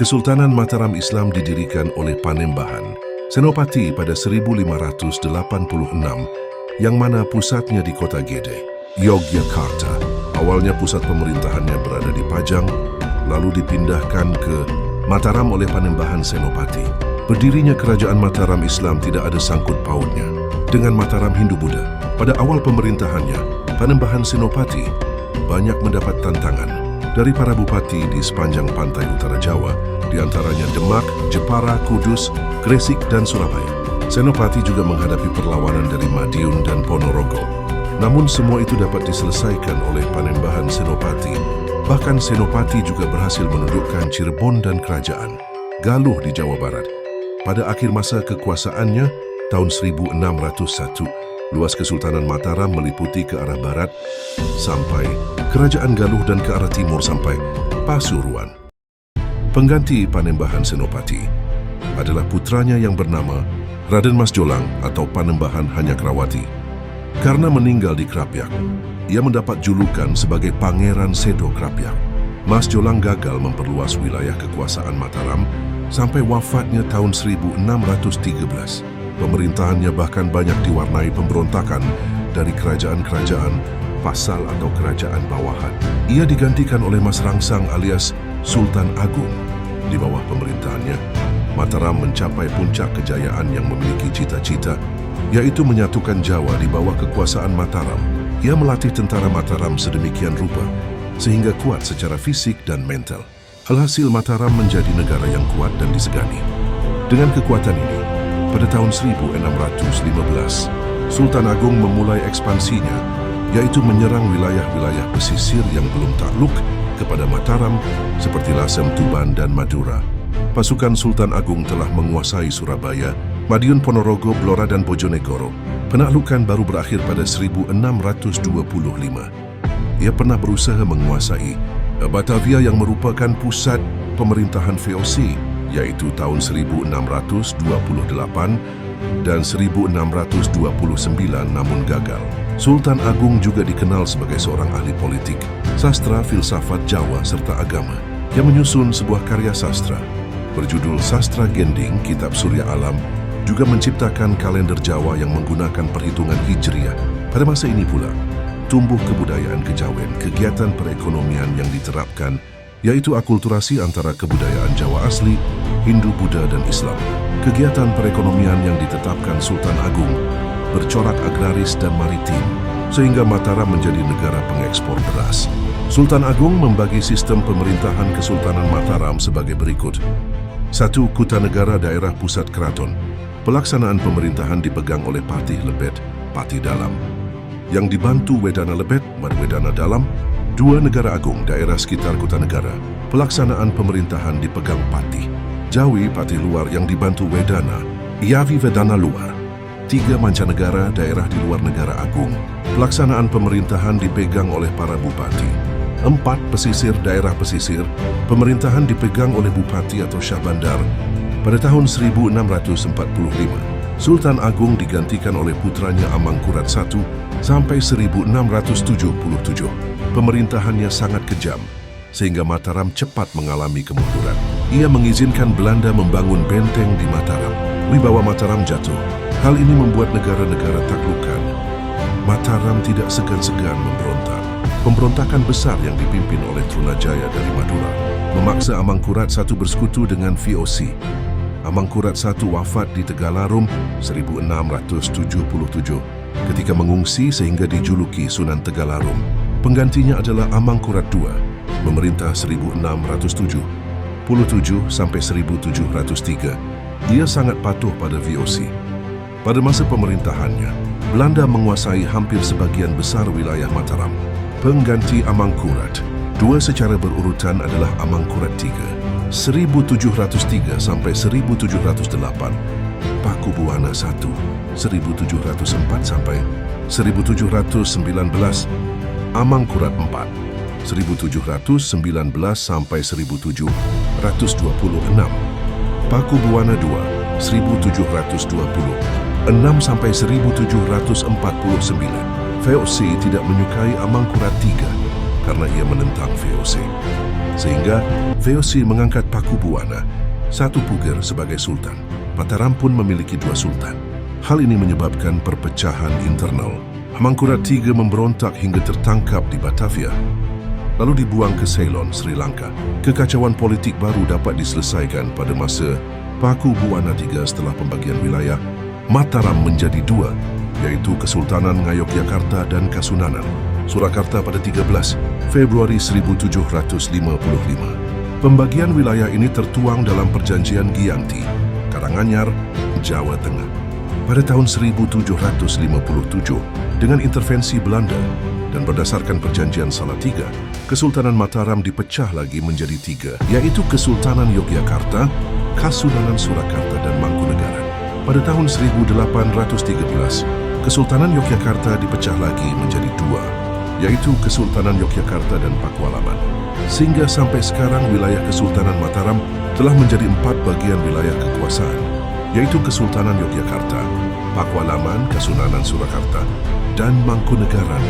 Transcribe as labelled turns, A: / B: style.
A: Kesultanan Mataram Islam didirikan oleh Panembahan Senopati pada 1586 yang mana pusatnya di kota Gede, Yogyakarta. Awalnya pusat pemerintahannya berada di Pajang, lalu dipindahkan ke Mataram oleh Panembahan Senopati. Berdirinya kerajaan Mataram Islam tidak ada sangkut pautnya dengan Mataram Hindu-Buddha. Pada awal pemerintahannya, Panembahan Senopati banyak mendapat tantangan dari para bupati di sepanjang pantai utara Jawa, di antaranya Demak, Jepara, Kudus, Gresik, dan Surabaya. Senopati juga menghadapi perlawanan dari Madiun dan Ponorogo. Namun semua itu dapat diselesaikan oleh Panembahan Senopati. Bahkan Senopati juga berhasil menundukkan Cirebon dan Kerajaan Galuh di Jawa Barat. Pada akhir masa kekuasaannya, tahun 1601, luas Kesultanan Mataram meliputi ke arah barat sampai Kerajaan Galuh dan ke arah timur sampai Pasuruan. Pengganti Panembahan Senopati adalah putranya yang bernama Raden Mas Jolang atau Panembahan Hanyakrawati. Karena meninggal di Krapyak, ia mendapat julukan sebagai Pangeran Sedo Krapyak. Mas Jolang gagal memperluas wilayah kekuasaan Mataram sampai wafatnya tahun 1613. Pemerintahannya bahkan banyak diwarnai pemberontakan dari kerajaan-kerajaan pasal atau kerajaan bawahan. Ia digantikan oleh Mas Rangsang alias Sultan Agung. Di bawah pemerintahannya, Mataram mencapai puncak kejayaan yang memiliki cita-cita, yaitu menyatukan Jawa di bawah kekuasaan Mataram. Ia melatih tentara Mataram sedemikian rupa, sehingga kuat secara fisik dan mental. Alhasil Mataram menjadi negara yang kuat dan disegani. Dengan kekuatan ini, pada tahun 1615, Sultan Agung memulai ekspansinya, yaitu menyerang wilayah-wilayah pesisir yang belum takluk kepada Mataram seperti Lasem, Tuban, dan Madura. Pasukan Sultan Agung telah menguasai Surabaya, Madiun, Ponorogo, Blora, dan Bojonegoro. Penaklukan baru berakhir pada 1625. Ia pernah berusaha menguasai Batavia yang merupakan pusat pemerintahan VOC, yaitu tahun 1628 dan 1629, namun gagal. Sultan Agung juga dikenal sebagai seorang ahli politik, sastra, filsafat Jawa, serta agama. Ia menyusun sebuah karya sastra berjudul Sastra Gending, Kitab Surya Alam, juga menciptakan kalender Jawa yang menggunakan perhitungan Hijriah. Pada masa ini pula, tumbuh kebudayaan kejawen, kegiatan perekonomian yang diterapkan, yaitu akulturasi antara kebudayaan Jawa asli, Hindu, Buddha, dan Islam. Kegiatan perekonomian yang ditetapkan Sultan Agung bercorak agraris dan maritim, sehingga Mataram menjadi negara pengekspor beras. Sultan Agung membagi sistem pemerintahan Kesultanan Mataram sebagai berikut. 1. Kutanegara daerah pusat keraton. Pelaksanaan pemerintahan dipegang oleh Patih Lebet, Patih Dalam, yang dibantu Wedana Lebet, Wedana Dalam. 2. Negara Agung daerah sekitar Kutanegara. Pelaksanaan pemerintahan dipegang Patih Jawi, Patih Luar yang dibantu Wedana, Yavi Wedana Luar. 3. Mancanegara daerah di luar negara agung. Pelaksanaan pemerintahan dipegang oleh para bupati. 4. Pesisir daerah pesisir. Pemerintahan dipegang oleh bupati atau syah bandar. Pada tahun 1645, Sultan Agung digantikan oleh putranya Amangkurat I sampai 1677. Pemerintahannya sangat kejam, sehingga Mataram cepat mengalami kemunduran. Ia mengizinkan Belanda membangun benteng di Mataram. Wibawa Mataram jatuh. Hal ini membuat negara-negara taklukan. Mataram tidak segan-segan memberontak. Pemberontakan besar yang dipimpin oleh Trunajaya dari Madura memaksa Amangkurat I bersekutu dengan VOC. Amangkurat I wafat di Tegalarum 1677 ketika mengungsi sehingga dijuluki Sunan Tegalarum. Penggantinya adalah Amangkurat II, memerintah 1677 sampai 1703. Dia sangat patuh pada VOC. Pada masa pemerintahannya, Belanda menguasai hampir sebagian besar wilayah Mataram. Pengganti Amangkurat II secara berurutan adalah Amangkurat III, 1703 sampai 1708. Pakubuwana I, 1704 sampai 1719. Amangkurat IV, 1719 sampai 1726. Pakubuwana II, 1720, 6 sampai 1749. VOC tidak menyukai Amangkurat III karena ia menentang VOC. Sehingga VOC mengangkat Paku Buwana, satu puger sebagai sultan. Mataram pun memiliki dua sultan. Hal ini menyebabkan perpecahan internal. Hamangkurat III memberontak hingga tertangkap di Batavia, lalu dibuang ke Ceylon, Sri Lanka. Kekacauan politik baru dapat diselesaikan pada masa Paku Buwana III setelah pembagian wilayah. Mataram menjadi dua, yaitu Kesultanan Ngayogyakarta dan Kasunanan Surakarta pada 13 Februari 1755. Pembagian wilayah ini tertuang dalam Perjanjian Giyanti, Karanganyar, Jawa Tengah. Pada tahun 1757, dengan intervensi Belanda dan berdasarkan Perjanjian Salatiga, Kesultanan Mataram dipecah lagi menjadi tiga, yaitu Kesultanan Yogyakarta, Kasunanan Surakarta, dan Mangkunegaran. Pada tahun 1813, Kesultanan Yogyakarta dipecah lagi menjadi dua, yaitu Kesultanan Yogyakarta dan Pakualaman. Sehingga sampai sekarang wilayah Kesultanan Mataram telah menjadi 4 bagian wilayah kekuasaan, yaitu Kesultanan Yogyakarta, Pakualaman, Kasunanan Surakarta, dan Mangkunegaran.